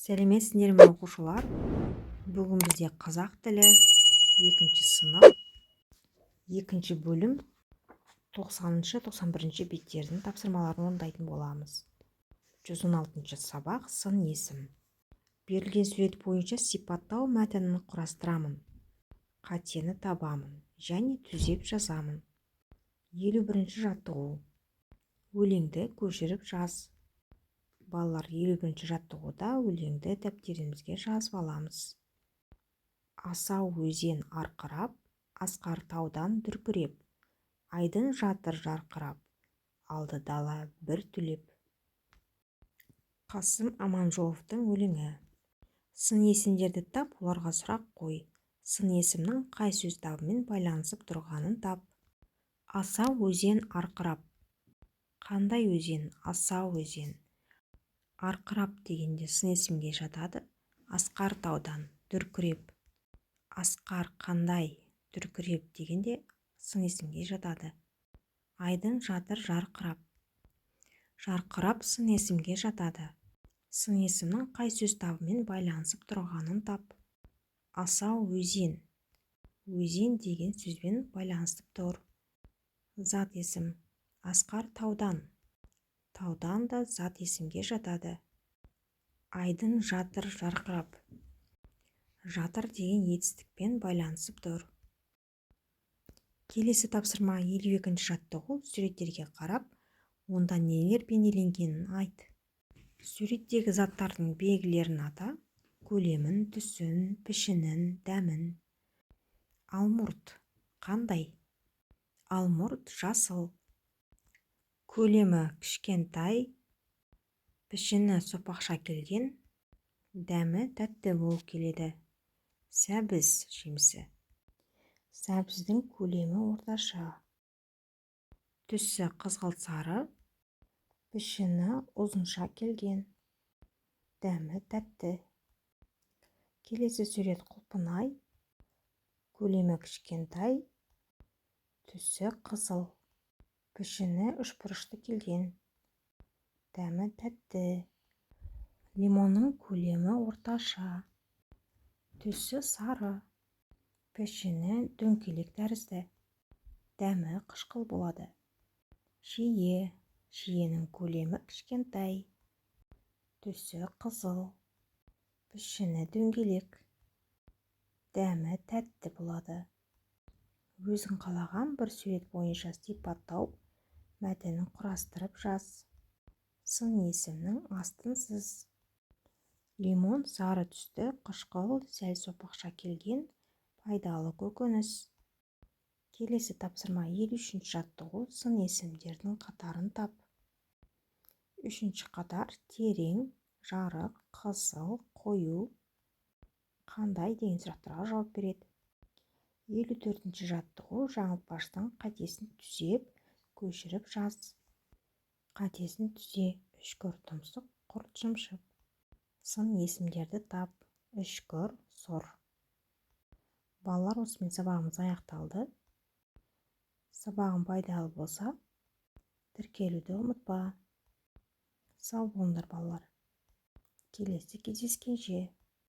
Сәлеметсіңдер ме оқушылар? Бүгін бізде қазақ тілі 2 сынып 2 бөлім 90-91 беттердің тапсырмаларын орындайтын боламыз. 116 сабақ сын есім. Берілген сурет бойынша сипаттау мәтінін құрастырамын. Қатені табамын және түзеп жазамын. 51 жаттығу. Өлеңді көшіріп жаз. Балалар, 51 жаттығуда өлеңді дәптерімізге жазып аламыз. Асау өзен арқырап, асқар таудан дүркіреп, айдын жатыр жарқырап, алды дала бір түлеп. Қасым Аманжоловтың өлеңі. Сын есімдерді тап, оларға сұрақ қой. Сын есімнің қай сөз табымен байланысып тұрғанын тап. Асау өзен арқырап. Қандай өзен? Асау өзен. Арқырап дегенде сын есімге жатады. Асқар таудан дүркіреп. Асқар қандай? Дүркіреп дегенде сын есімге жатады. Айдын жатыр жарқырап. Жарқырап сын есімге жатады. Сын есімнің қай сөз табымен байланысып тұрғанын тап. Асау өзен. Өзен деген сөзбен байланысып тұр. Зат есім. Асқар таудан. Таудан да зат есімге жатады. Айдын жатыр жарқырап. Жатыр деген етістікпен байланысып тұр. Келесі тапсырма 52 жаттығу. Суреттерге қарап, онда нелер бейнеленгенін айт. Суреттегі заттардың белгілерін ата. Көлемін, түсін, пішінін, дәмін. Алмұрт қандай? Алмұрт жасыл. Көлемі кішкентай, пішіні сопақша келген, дәмі тәтті болып келеді. Сәбіз жемісі. Сәбіздің көлемі орташа. Түсі қызғылт сары, пішіні ұзынша келген, дәмі тәтті. Келесі сурет құлпынай. Көлемі кішкентай, түсі қызыл. Пішіні үшбұрышты келген, дәмі тәтті. Лимонның көлемі орташа, түсі сары, пішіні дөңгелек тәрізді, дәмі қышқыл болады. Шие. Шиенің көлемі кішкентай, түсі қызыл, пішіні дөңгелек, дәмі тәтті болады. Өзің қалаған бір сурет бойынша сипаттау мәтінін құрастырып жаз. Сын есімнің астын сыз. Лимон сары түсті, қышқыл, сәл сопақша келген, пайдалы көкөніс. Келесі тапсырма 53 жаттығу. Сын есімдердің қатарын тап. 3 қатар терең, жарық, қызыл, қою. Қандай деген сұрақтарға жауап береді. 54 жаттығу. Жаңылтпаштың қатесін түзеп, көшіріп жаз. Қатесін түзе. Үшкір тұмсық, құрт жымшық. Сын есімдерді тап. Үшкір, сұр. Балалар, осымен сабағымыз аяқталды. Сабағың пайдалы болса, тіркелуді ұмытпа. Сау болыңдар балалар. Келесі кездескенше.